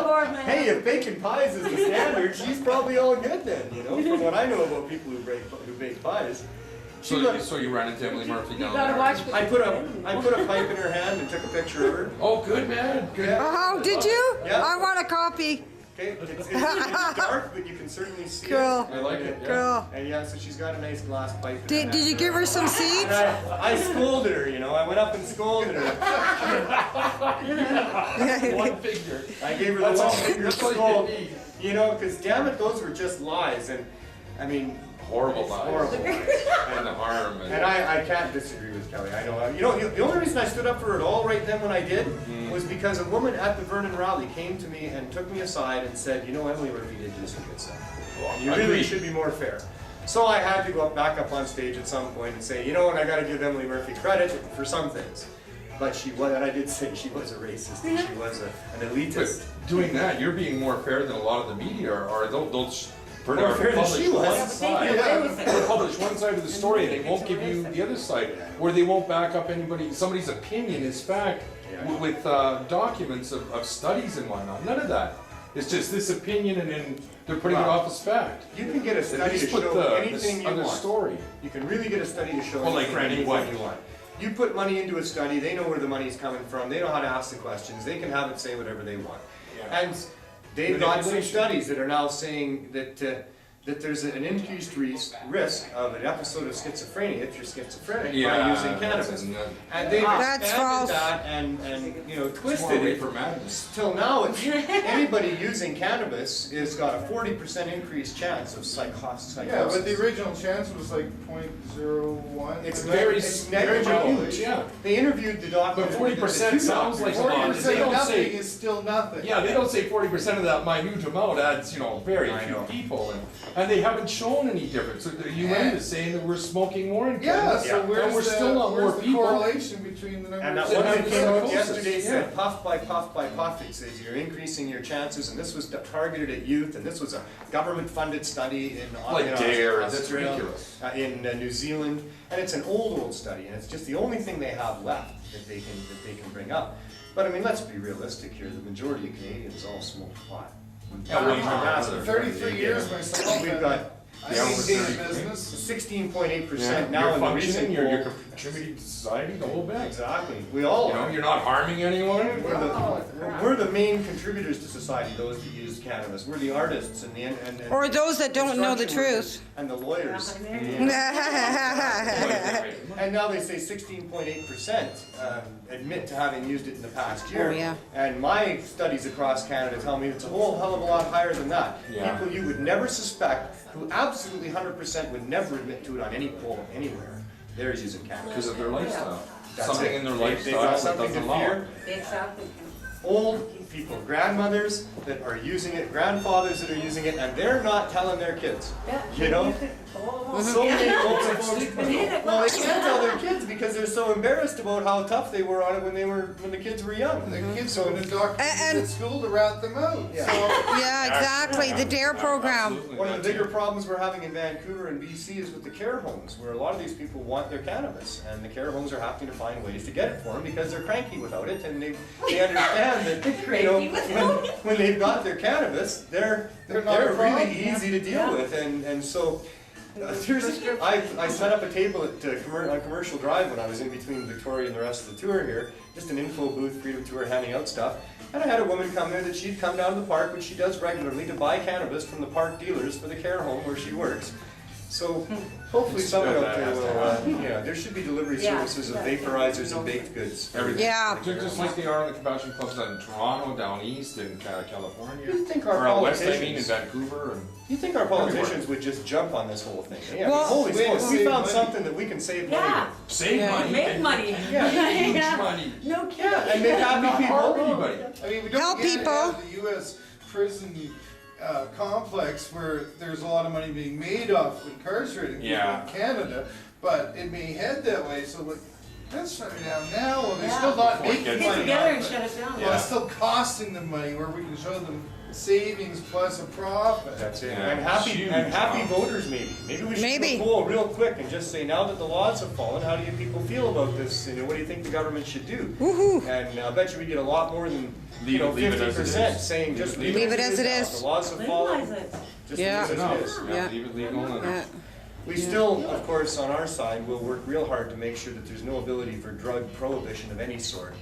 Hey, if bacon pies is the standard, she's probably all good then, you know, from what I know about people who bake pies. So you ran into Emily Murphy down gotta there? watch I put a pipe in her hand and took a picture of her. Oh, good man. Good. Oh, did you? Yeah. I want a copy. Okay, it's dark, but you can certainly see Cool. it. I like it. Yeah. Cool. And yeah, so she's got a nice glass pipe. In her Did hand. you give her some And seeds? I scolded her, you know. I went up and scolded her. One figure. I gave her the one finger scold. You know, because damn it, those were just lies. And I mean, Horrible lies. horrible lies. And the harm. And I can't disagree with Kelly. I know. You know, the only reason I stood up for it all right then when I did was because a woman at the Vernon rally came to me and took me aside and said, you know, Emily Murphy did do some good stuff. And you really should be more fair. So I had to go back up on stage at some point and say, you know what, I got to give Emily Murphy credit for some things. But she was, and I did say she was a racist and she was an elitist. But doing that, you're being more fair than a lot of the media are. They'll More fair than she was. one side. They'll publish one side of the story and they won't give you the other side, or they won't back up somebody's opinion is fact with documents of studies and whatnot. None of that. It's just this opinion, and then they're putting it off as fact. You can get a study to put show anything you other want. story. You can really get a study to show Well, like anything Randy you want. You put money into a study, they know where the money's coming from, they know how to ask the questions, they can have it say whatever they want. Yeah. And they've got some studies that are now saying that there's an increased risk of an episode of schizophrenia if you're schizophrenic by using cannabis. And they've expanded that and you know, twisted it for madness. till now. Anybody using cannabis has got a 40% increased chance of psychosis. Yeah, but the original chance was like 0.01. It's It's negligible. huge, yeah. They interviewed the doctor. But 40% sounds like a lot. 40% They of don't nothing say. is still nothing. Yeah, they don't say 40% of that minute amount adds, you know, very few people, and they haven't shown any difference. So the UN is saying that we're smoking more in Yeah, Canada, so and where's we're still not more the people. correlation between the numbers? And that So one how that does came that out go? yesterday Yeah. said puff by puff by puff, it says you're increasing your chances, and this was targeted at youth, and this was a government-funded study in Like dare, that's Australia, ridiculous. in New Zealand, and it's an old study, and it's just the only thing they have left that they can bring up. But I mean, let's be realistic here. The majority of Canadians all smoke pot. Yeah, well, Massive. 33 years myself. We've got I Yeah, maintain over a 30. business. 16.8% now You're in the recent functioning, poll. you're contributing to society, the whole bit. Exactly. We all You know, are. you're not harming anyone. We're the main contributors to society, those that use cannabis. We're the artists and the Or those that don't know the construction truth. workers and the lawyers. And now they say 16.8% admit to having used it in the past year. Oh, yeah. And my studies across Canada tell me it's a whole hell of a lot higher than that. Yeah. People you would never suspect, who absolutely 100% would never admit to it on any poll anywhere, they're using cannabis. Because of their lifestyle. That's Something it. in their They've lifestyle got that something doesn't to allow fear. it. Exactly. Old people, grandmothers that are using it, grandfathers that are using it, and they're not telling their kids. You know? So many older folks, well, they can't tell their kids because they're so embarrassed about how tough they were on it when the kids were young. The kids go to doctors And- at school to rat them out. Yeah. So Yeah, exactly. The DARE program. Absolutely. One of the bigger problems we're having in Vancouver and BC is with the care homes, where a lot of these people want their cannabis, and the care homes are having to find ways to get it for them because they're cranky without it, and they understand that, you know, when they've got their cannabis, they're not a problem. really easy to deal with, and so. I set up a table at on Commercial Drive when I was in between Victoria and the rest of the tour here, just an info booth, Freedom Tour, handing out stuff. And I had a woman come there that she'd come down to the park, which she does regularly, to buy cannabis from the park dealers for the care home where she works. So hopefully someone out there will, there should be delivery services of vaporizers and baked goods. Everything. Yeah. Just like they are in the compassion clubs in Toronto, down east, in California. You think our or out west, I mean, in politicians? Vancouver. And You think our politicians would just jump on this whole thing? Yeah, Well, holy smokes, we save found money. something that we can save money Yeah. with. save Yeah. money. Make money. Yeah. Huge money. No kidding. Yeah, and make happy Not harm people. anybody. I mean, we don't Help yet people. have the U.S. prison complex where there's a lot of money being made off incarcerating people Yeah. in Canada, but it may head that way. So like, let's shut it down now. Well, they're Yeah. still not Before it making gets money. Get together off and it. shut it down. Well, it's still costing them money where we can show them savings plus a profit. That's it. Yeah, And happy huge voters maybe. Maybe we should Maybe. do a poll real quick and just say, now that the laws have fallen, how do you people feel about this? And what do you think the government should do? Woohoo. And I bet you we get a lot more than Leave it as it 50% is. saying just Leave it as it now. is. The laws have fallen. Legalize it. Just Yeah. leave it as it is. Yeah. Leave it legal and Yeah. We still, of course, on our side, will work real hard to make sure that there's no ability for drug prohibition of any sort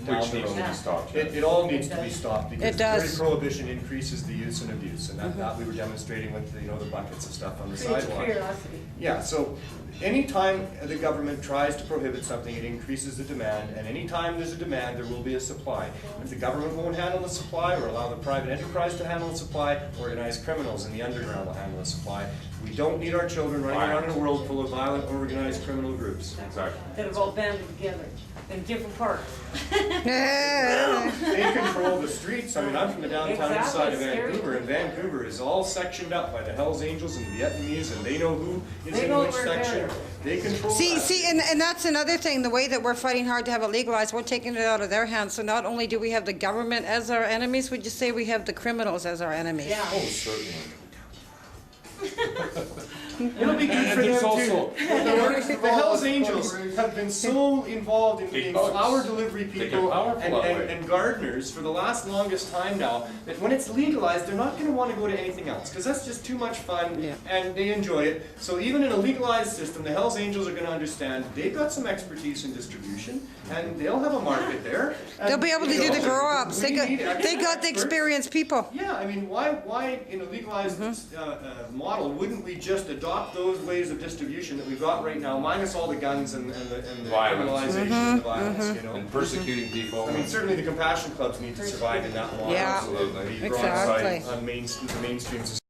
down which the needs to road. be stopped. It all needs to be stopped because It does. drug prohibition increases the use and abuse, and that we were demonstrating with the buckets of stuff on the Creates sidewalk. curiosity. Yeah, so anytime the government tries to prohibit something, it increases the demand, and anytime there's a demand, there will be a supply. If the government won't handle the supply or allow the private enterprise to handle the supply, organized criminals in the underground will handle the supply. We don't need our children running around in a world full of violent, organized criminal groups. Exactly. That have all banded together in different parts. They control the streets. I mean, I'm from the downtown east side of Exactly, Vancouver, and Vancouver is all sectioned up by the Hells Angels and the Vietnamese, and they know who is They in know which where section. they're- They control See, that. and that's another thing, the way that we're fighting hard to have it legalized, we're taking it out of their hands. So not only do we have the government as our enemies, would you say we have the criminals as our enemies? Yeah. Oh, certainly. It'll be good And for them there's too. also- The Hells Angels have been so involved in being bugs. flower delivery They get people powerful and, that and, way. and gardeners for the last longest time now, that when it's legalized, they're not gonna wanna go to anything else, because that's just too much fun, Yeah. and they enjoy it. So even in a legalized system, the Hells Angels are gonna understand, they've got some expertise in distribution, and they'll have a market there. and, They'll be able to you do know, the grow-ups. we They got, need they extra got the experts. experienced people. Yeah, I mean, why in a legalized model wouldn't we just adopt those ways of distribution that we've got right now, minus all the guns and the Violence. criminalization and the violence, you know? And persecuting people. I mean, certainly the compassion clubs need to survive in that model. Yeah. so that they Absolutely. be brought Exactly. on the mainstream society.